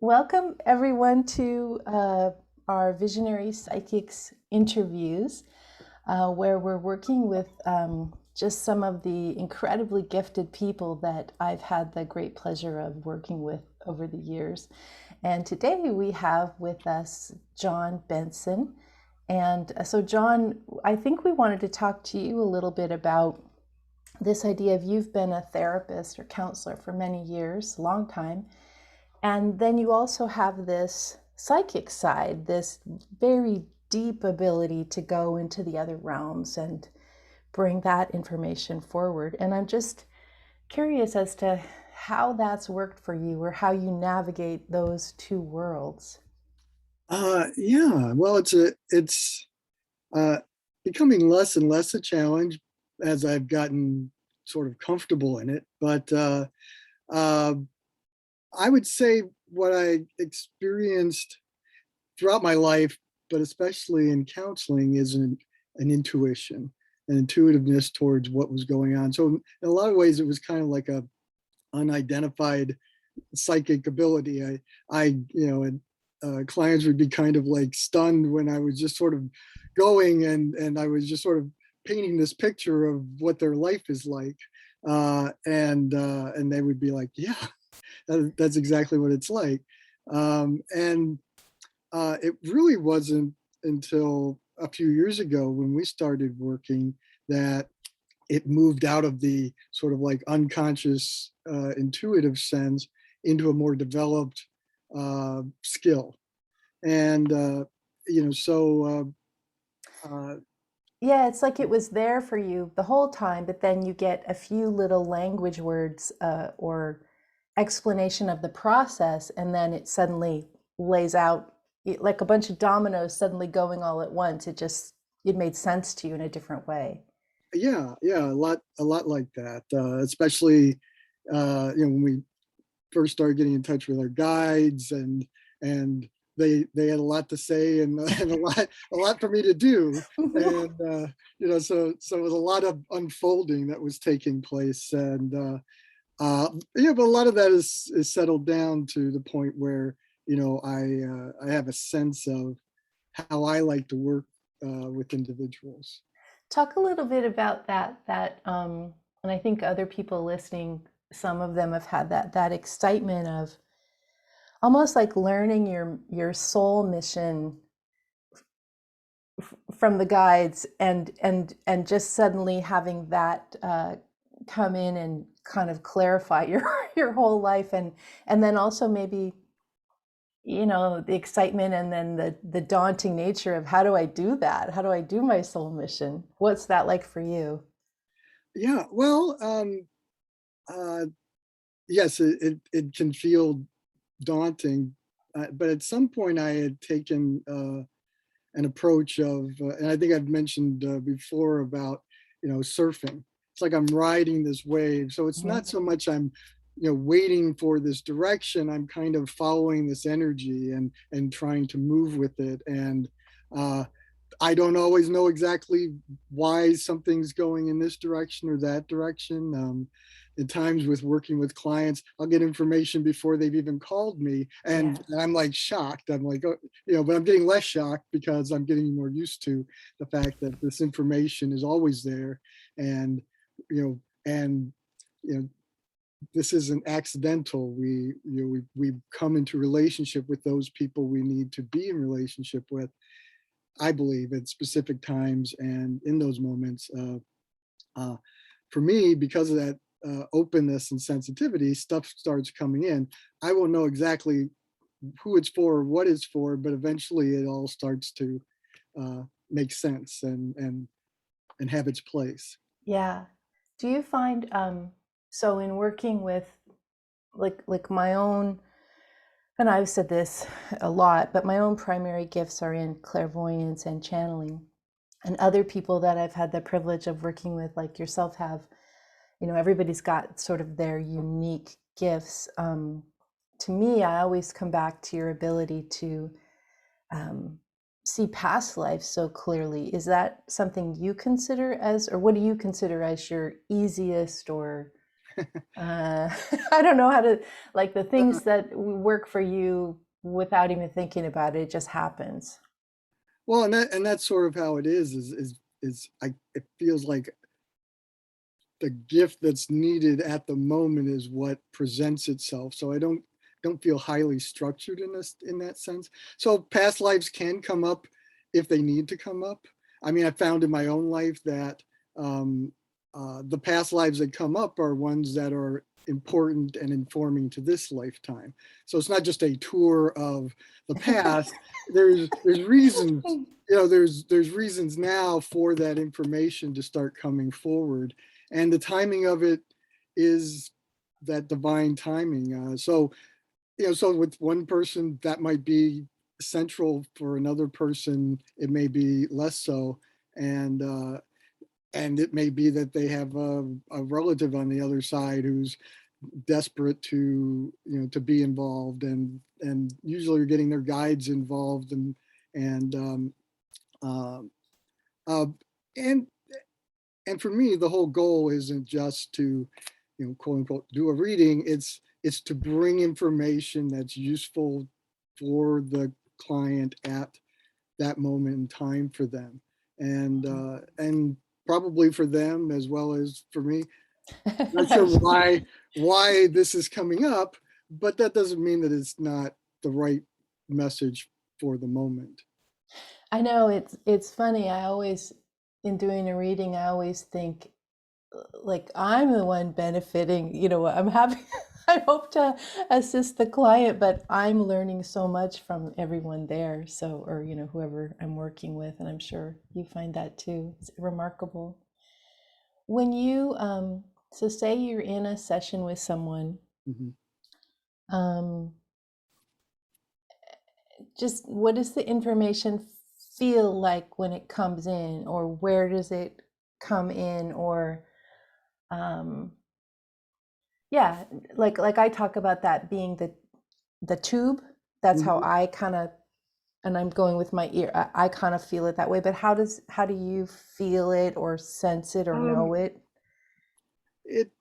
Welcome everyone to our Visionary Psychics interviews, where we're working with just some of the incredibly gifted people that I've had the great pleasure of working with over the years. And today we have with us John Benson. And so John, I think we wanted to talk to you a little bit about this idea of you've been a therapist or counselor for many years, a long time. And then you also have this psychic side, this very deep ability to go into the other realms and bring that information forward. And I'm just curious as to how that's worked for you or how you navigate those two worlds. Yeah, well, it's uh, becoming less and less a challenge as I've gotten sort of comfortable in it. But uh, I would say what I experienced throughout my life, but especially in counseling, is an intuition, an intuitiveness towards what was going on. So in a lot of ways, it was kind of like a unidentified psychic ability. And clients would be kind of like stunned when I was just sort of going and I was just sort of painting this picture of what their life is like, and they would be like, "Yeah, that's exactly what it's like." And It really wasn't until a few years ago when we started working that it moved out of the sort of like unconscious intuitive sense into a more developed skill. And uh, Yeah, it's like it was there for you the whole time, but then you get a few little language words or explanation of the process, and then it suddenly lays out like a bunch of dominoes suddenly going all at once. It made sense to you in a different way. yeah, a lot like that, especially when we first started getting in touch with our guides, and they had a lot to say, and, and a lot for me to do. And so it was a lot of unfolding that was taking place. And but a lot of that is settled down to the point where I have a sense of how I like to work with individuals. Talk a little bit about and I think other people listening, some of them have had that excitement of almost like learning your soul mission from the guides, and just suddenly having that come in and kind of clarify your whole life, and then also maybe the excitement and then the daunting nature of how do I do that? How do I do my soul mission? What's that like for you? Yeah, well, uh, yes, it can feel daunting, but at some point I had taken an approach of, and I think I've mentioned before about surfing. It's like I'm riding this wave, so it's Mhm. not so much I'm waiting for this direction. I'm kind of following this energy and trying to move with it. And uh, I don't always know exactly why something's going in this direction or that direction. At times with working with clients, I'll get information before they've even called me, and Yeah. I'm like shocked. I'm like, oh, but I'm getting less shocked because I'm getting more used to the fact that this information is always there, and and you know, this isn't accidental. We come into relationship with those people we need to be in relationship with, I believe, at specific times and in those moments. Uh, for me, because of that openness and sensitivity, stuff starts coming in. I won't know exactly who it's for or what it's for, but eventually it all starts to make sense and have its place. Yeah. Do you find so in working with like my own, and I've said this a lot, but my own primary gifts are in clairvoyance and channeling. And other people that I've had the privilege of working with, like yourself, have, everybody's got sort of their unique gifts. To me, I always come back to your ability to um, see past life so clearly. Is that something you consider as, or what do you consider as your easiest or? I don't know how to, like the things that work for you without even thinking about it, it just happens. Well, and that's sort of how it is it feels like the gift that's needed at the moment is what presents itself. So I don't feel highly structured in that sense. So past lives can come up if they need to come up. I mean, I found in my own life that um, the past lives that come up are ones that are important and informing to this lifetime. So it's not just a tour of the past. There's reasons, there's reasons now for that information to start coming forward, and the timing of it is that divine timing. So with one person that might be central, for another person it may be less so, and it may be that they have a relative on the other side who's desperate to be involved, and usually you're getting their guides involved, and uh, uh, and and for me, the whole goal isn't just to, quote unquote, do a reading. It's to bring information that's useful for the client at that moment in time for them, and probably for them as well as for me. Not sure why this is coming up, but that doesn't mean that it's not the right message for the moment. I know it's funny. I always, in doing a reading, I always think like I'm the one benefiting. I'm happy. I hope to assist the client, but I'm learning so much from everyone there. So, or whoever I'm working with, and I'm sure you find that too. It's remarkable. When you so say you're in a session with someone, Mhm. um, just what does the information feel like when it comes in, or where does it come in, or um, yeah, like I talk about that being the tube. That's how Mhm. I kind of, and I'm going with my ear. I kind of feel it that way. But how do you feel it or sense it or know Um, it? it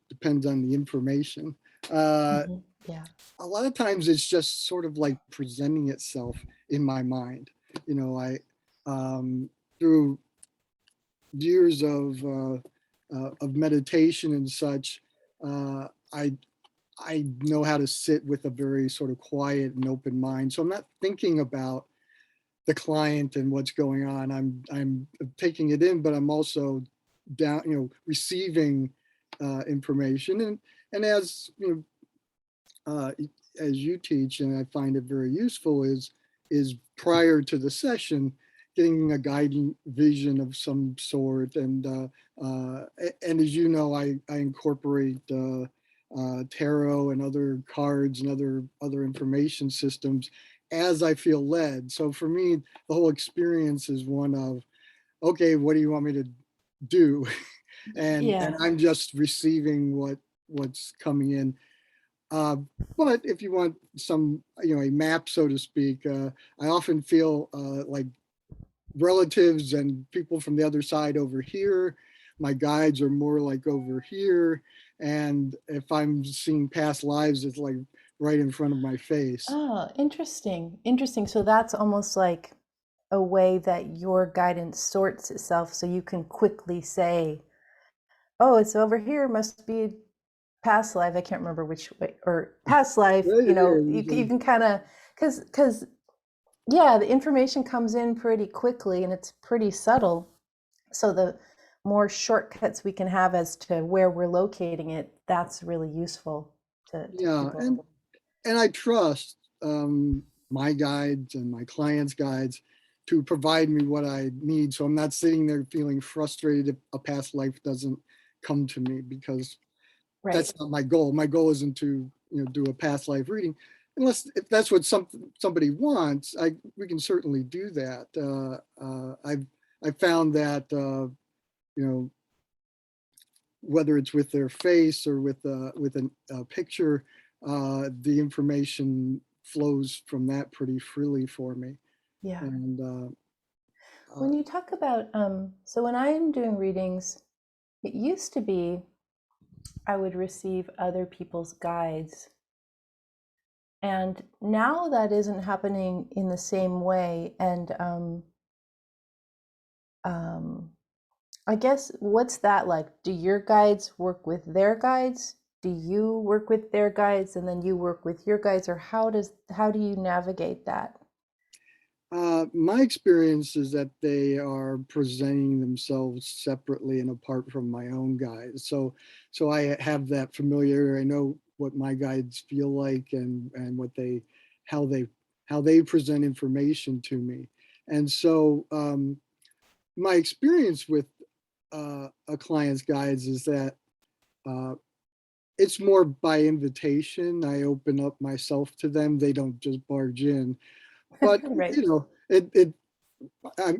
depends on the information. Uh, Yeah. a lot of times it's just sort of like presenting itself in my mind. I through years of meditation and such, uh, I I know how to sit with a very sort of quiet and open mind. So I'm not thinking about the client and what's going on. I'm taking it in, but I'm also down, receiving information, and uh, as you teach, and I find it very useful, is prior to the session, getting a guiding vision of some sort, and as you know, I incorporate tarot and other cards and other information systems as I feel led. So for me, the whole experience is one of, okay, what do you want me to do? And Yeah. I'm just receiving what's coming in. uh, but if you want some, a map, so to speak, I often feel like relatives and people from the other side over here. My guides are more like over here. And if I'm seeing past lives, it's like right in front of my face. Oh, interesting. Interesting. So that's almost like a way that your guidance sorts itself so you can quickly say, oh, it's over here, must be past life. I can't remember which way, or past life, Right here. you can kind of, because yeah, the information comes in pretty quickly and it's pretty subtle. So the more shortcuts we can have as to where we're locating it, that's really useful to Yeah, people. and I trust my guides and my clients' guides to provide me what I need. So I'm not sitting there feeling frustrated if a past life doesn't come to me, because Right. that's not my goal. My goal isn't to do a past life reading, unless if that's what somebody wants. We can certainly do that. I've found that you know whether it's with their face or with a picture, the information flows from that pretty freely for me. Yeah. And When you talk about, so when I'm doing readings, it used to be I would receive other people's guides. And now that isn't happening in the same way. And um, I guess what's that like? Do your guides work with their guides? Do you work with their guides and then you work with your guides, or how do you navigate that? My experience is that they are presenting themselves separately and apart from my own guides. So I have that familiar. I know what my guides feel like and what how they how they present information to me. And so my experience with a client's guides is that uh, it's more by invitation. I open up myself to them. They don't just barge in. But Right.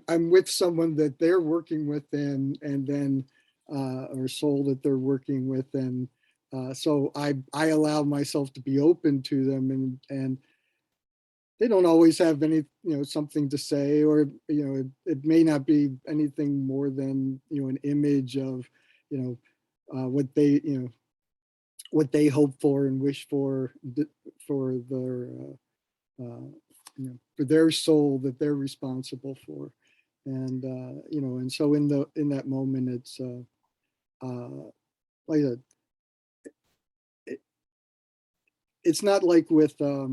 I'm with someone that they're working with, and then or soul that they're working with, and so I allow myself to be open to them, and they don't always have any something to say, or it may not be anything more than an image of you know what they what they hope for and wish for their for their soul that they're responsible for. And and so in that moment, it's like it, it's not like with uh,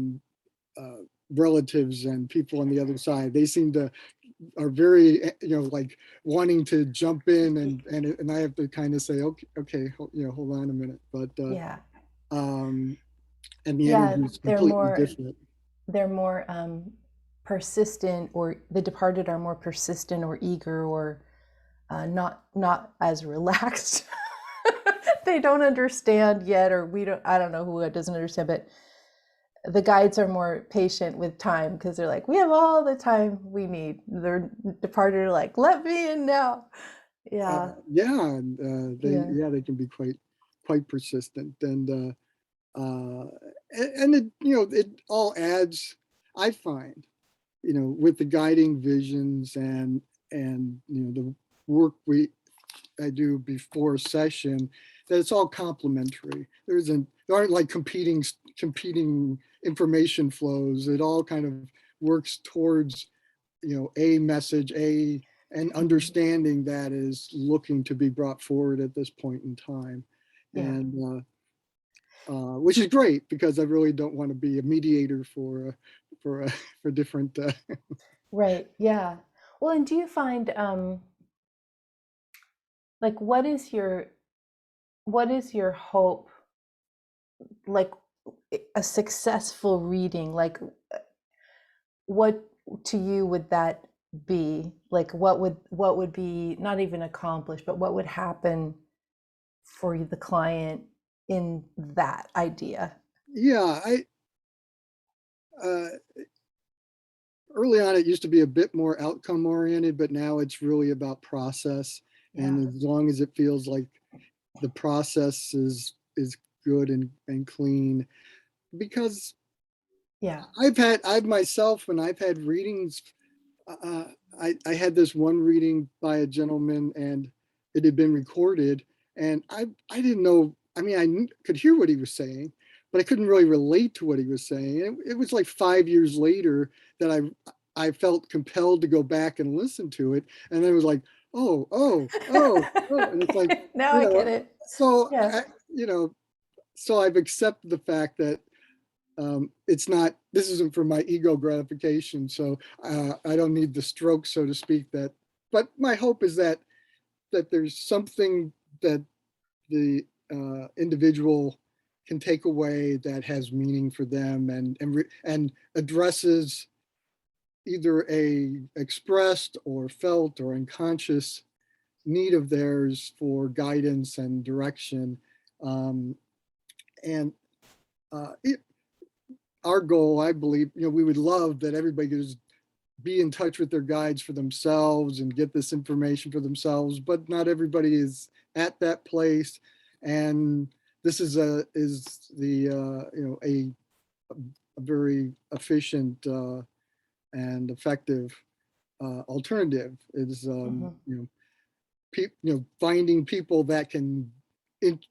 relatives and people on the other side. They seem to are very like wanting to jump in, and I have to kind of say, okay, hold on a minute. But Yeah. um and the Yeah, energy is completely different. they're more persistent, or the departed are more persistent or eager, or not as relaxed. They don't understand yet, or we don't. I don't know who doesn't understand, but the guides are more patient with time because they're like, we have all the time we need. The departed are like, let me in now. Yeah, Yeah, and yeah, they can be quite persistent, and it it all adds. I find with the guiding visions and the work I do before a session, that it's all complementary. There aren't like competing information flows. It all kind of works towards a message, a an mhm, understanding that is looking to be brought forward at this point in time, yeah, and which is great because I really don't want to be a mediator for for different. right, yeah. Well, and do you find like what is your hope, like a successful reading, like what to you would that be, like what would be not even accomplished, but what would happen for the client in that idea? Yeah, I uh, early on it used to be a bit more outcome oriented, but now it's really about process. Yeah, And as long as it feels like the process is good and clean, because yeah, I've myself, when I've had readings, uh, I had this one reading by a gentleman, and it had been recorded, and I didn't know. I mean, could hear what he was saying, but I couldn't really relate to what he was saying. It was like 5 years later that I felt compelled to go back and listen to it, and then it was like, oh, and it's like, okay, now you I get know, it. so Yeah, so I've accepted the fact that it's not, this isn't for my ego gratification, so I don't need the stroke, so to speak. But my hope is that there's something that the individual can take away that has meaning for them, and addresses either a expressed or felt or unconscious need of theirs for guidance and direction. Um, and our goal, I believe, we would love that everybody could just be in touch with their guides for themselves and get this information for themselves, but not everybody is at that place. And this is the a very efficient and effective alternative is, Hmm. finding people that can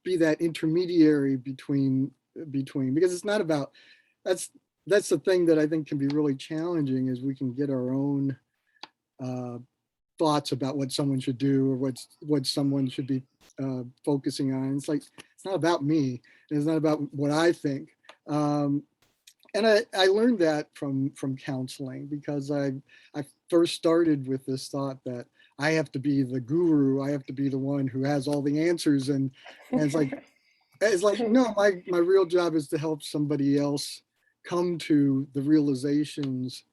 be that intermediary because it's not about, that's that's the thing that I think can be really challenging, is we can get our own uh, thoughts about what someone should do, or what someone should be focusing on. It's like, it's not about me. It's not about what I think. Um, and I learned that from counseling, because I first started with this thought that I have to be the guru. I have to be the one who has all the answers. And it's like, no, my real job is to help somebody else come to the realizations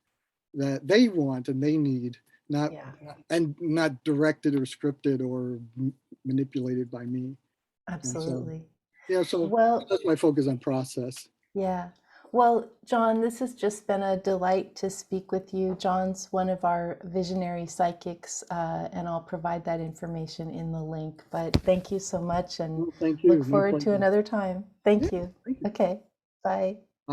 that they want and they need, not Yeah, and not directed or scripted or manipulated by me. And so, absolutely. yeah, so Well, that's my focus on process. yeah. Well, John, this has just been a delight to speak with you. John's one of our visionary psychics, and I'll provide that information in the link. But thank you so much and Well, thank look you. My forward to pleasure. another time. Yeah, Thank you. thank you. Okay, bye.